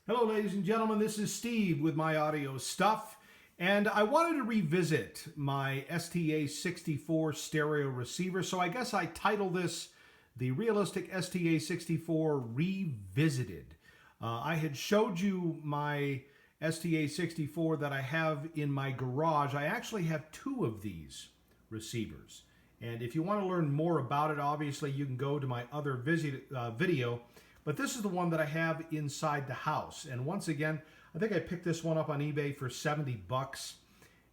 Hello, ladies and gentlemen. This is Steve with My Audio Stuff, and I wanted to revisit my STA64 stereo receiver. So I guess I title this the Realistic STA64 Revisited. I had showed you my STA64 that I have in my garage. I actually have two of these receivers. And if you want to learn more about it, obviously you can go to my other video. But this is the one that I have inside the house. And once again, I think I picked this one up on eBay for 70 bucks.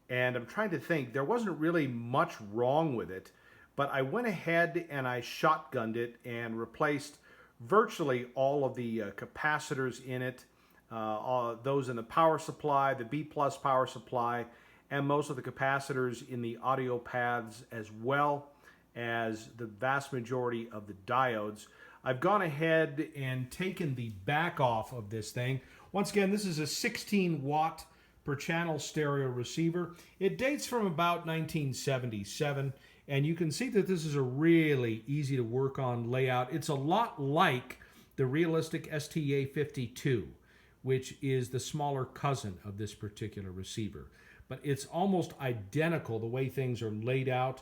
And I'm trying to think, there wasn't really much wrong with it. But I went ahead and I shotgunned it and replaced virtually all of the capacitors in it. Those in the power supply, the B plus power supply, and most of the capacitors in the audio paths, as well as the vast majority of the diodes. I've gone ahead and taken the back off of this thing. Once again, this is a 16 watt per channel stereo receiver. It dates from about 1977, and you can see that this is a really easy to work on layout. It's a lot like the Realistic STA52, which is the smaller cousin of this particular receiver. But it's almost identical the way things are laid out.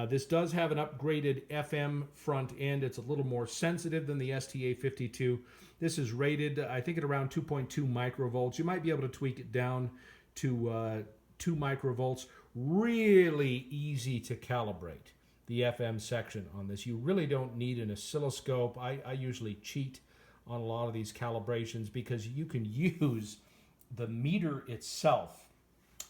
This does have an upgraded FM front end. It's a little more sensitive than the STA52. This is rated, I think, at around 2.2 microvolts. You might be able to tweak it down to 2 microvolts. Really easy to calibrate the FM section on this. You really don't need an oscilloscope. I usually cheat on a lot of these calibrations because you can use the meter itself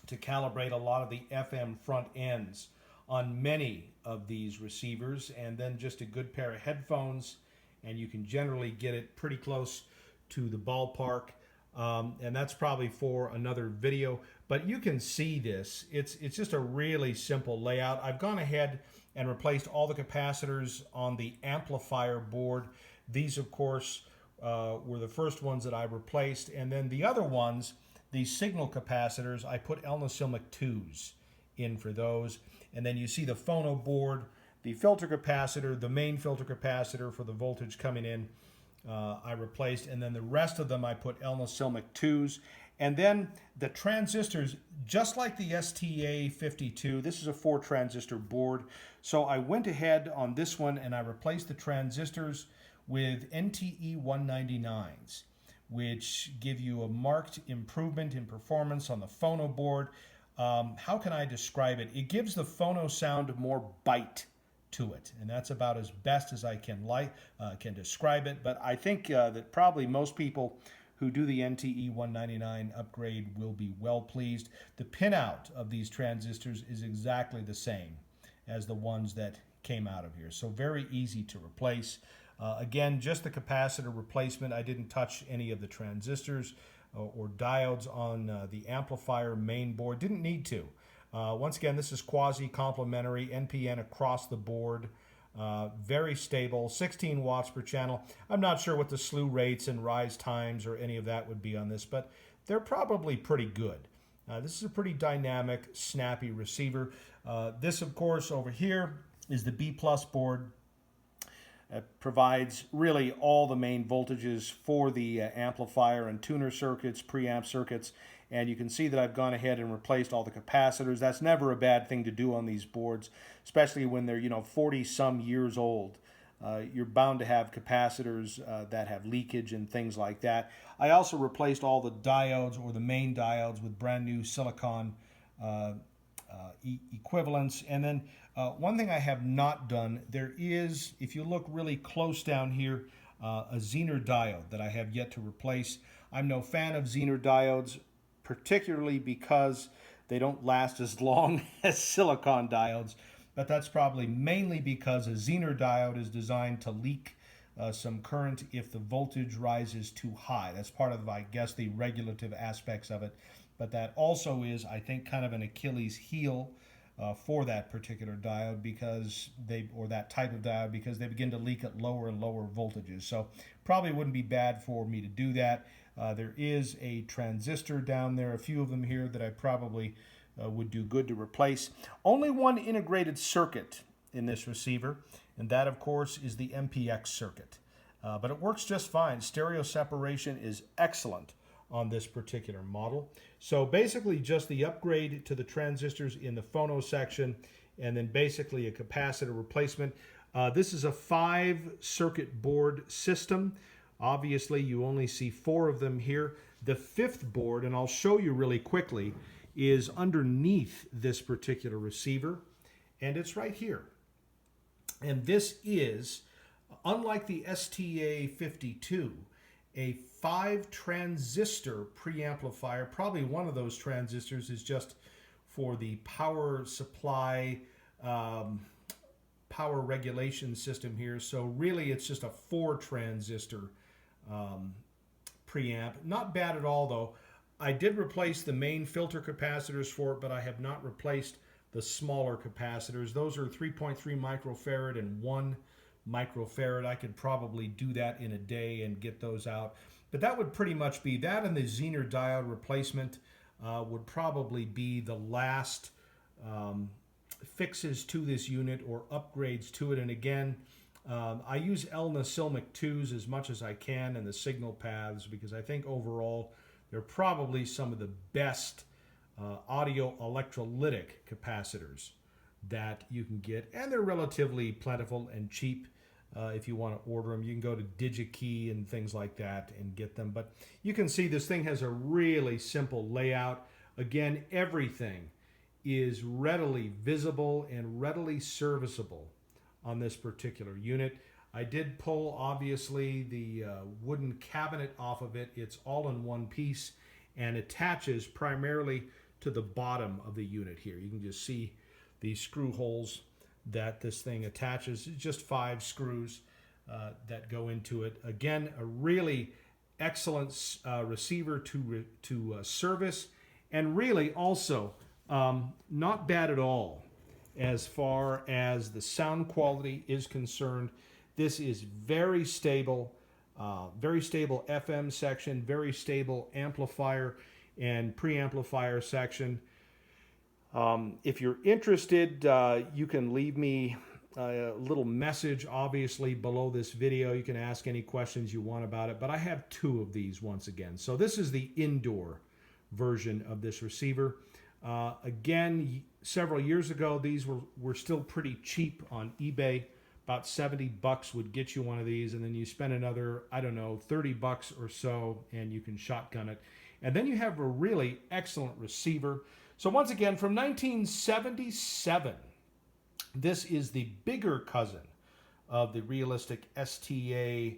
to calibrate a lot of the FM front ends on many of these receivers, and then just a good pair of headphones, and you can generally get it pretty close to the ballpark. And that's probably for another video, but you can see this. It's just a really simple layout. I've gone ahead and replaced all the capacitors on the amplifier board. These, of course, were the first ones that I replaced, and then the other ones, these signal capacitors, I put Elnasilmic 2s in for those. And then you see the phono board, the filter capacitor, the main filter capacitor for the voltage coming in, I replaced. And then the rest of them I put Elnasilmic 2s. And then the transistors, just like the STA52, this is a 4 transistor board. So I went ahead on this one and I replaced the transistors with NTE 199s, which give you a marked improvement in performance on the phono board. How can I describe it? It gives the phono sound more bite to it, and that's about as best as I can describe it. But I think that probably most people who do the NTE 199 upgrade will be well pleased. The pinout of these transistors is exactly the same as the ones that came out of here, so very easy to replace. Again, just the capacitor replacement. I didn't touch any of the transistors or diodes on the amplifier main board. Didn't need to. Once again, this is quasi-complementary, NPN across the board. Very stable, 16 watts per channel. I'm not sure what the slew rates and rise times or any of that would be on this, but they're probably pretty good. This is a pretty dynamic, snappy receiver. This, of course, over here is the B plus board. It provides really all the main voltages for the amplifier and tuner circuits, preamp circuits, and you can see that I've gone ahead and replaced all the capacitors. That's never a bad thing to do on these boards, especially when they're 40 some years old. You're bound to have capacitors that have leakage and things like that. I also replaced all the diodes or the main diodes with brand new silicon equivalents. And then one thing I have not done, there is, if you look really close down here, a Zener diode that I have yet to replace. I'm no fan of Zener diodes, particularly because they don't last as long as silicon diodes, but that's probably mainly because a Zener diode is designed to leak some current if the voltage rises too high. That's part of, I guess, the regulative aspects of it. But that also is, I think, kind of an Achilles heel for that particular diode because that type of diode, because they begin to leak at lower and lower voltages. So probably wouldn't be bad for me to do that. There is a transistor down there, a few of them here that I probably would do good to replace. Only one integrated circuit in this receiver, and that, of course, is the MPX circuit. But it works just fine. Stereo separation is excellent on this particular model. So basically just the upgrade to the transistors in the phono section, and then basically a capacitor replacement. This is a 5-circuit board system. Obviously you only see 4 of them here. The 5th board, and I'll show you really quickly, is underneath this particular receiver, and it's right here. And this is, unlike the STA52, a 5-transistor preamplifier. Probably one of those transistors is just for the power supply, power regulation system here. So really it's just a 4-transistor preamp. Not bad at all though. I did replace the main filter capacitors for it, but I have not replaced the smaller capacitors. Those are 3.3 microfarad and 1 microfarad. I could probably do that in a day and get those out. But that would pretty much be that, and the Zener diode replacement would probably be the last fixes to this unit or upgrades to it. And again, I use L-Nasilmic 2s as much as I can in the signal paths, because I think overall they're probably some of the best audio electrolytic capacitors that you can get, and they're relatively plentiful and cheap. If you want to order them, you can go to DigiKey and things like that and get them. But you can see this thing has a really simple layout. Again, everything is readily visible and readily serviceable on this particular unit. I did pull, obviously, the wooden cabinet off of it. It's all in one piece and attaches primarily to the bottom of the unit here. You can just see these screw holes that this thing attaches. It's just 5 screws that go into it. Again, a really excellent receiver to service, and really also not bad at all as far as the sound quality is concerned. This is very stable FM section, very stable amplifier and preamplifier section. If you're interested, you can leave me a little message, obviously, below this video. You can ask any questions you want about it, but I have 2 of these once again. So this is the indoor version of this receiver. Again, several years ago, these were still pretty cheap on eBay. About 70 bucks would get you one of these, and then you spend another, I don't know, 30 bucks or so, and you can shotgun it. And then you have a really excellent receiver. So once again, from 1977, this is the bigger cousin of the Realistic STA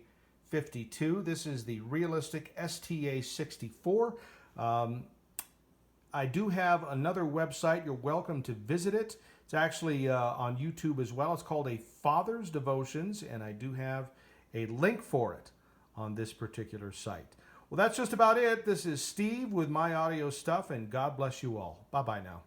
52. This is the Realistic STA 64. I do have another website. You're welcome to visit it. It's actually on YouTube as well. It's called A Father's Devotions, and I do have a link for it on this particular site. Well, that's just about it. This is Steve with My Audio Stuff, and God bless you all. Bye-bye now.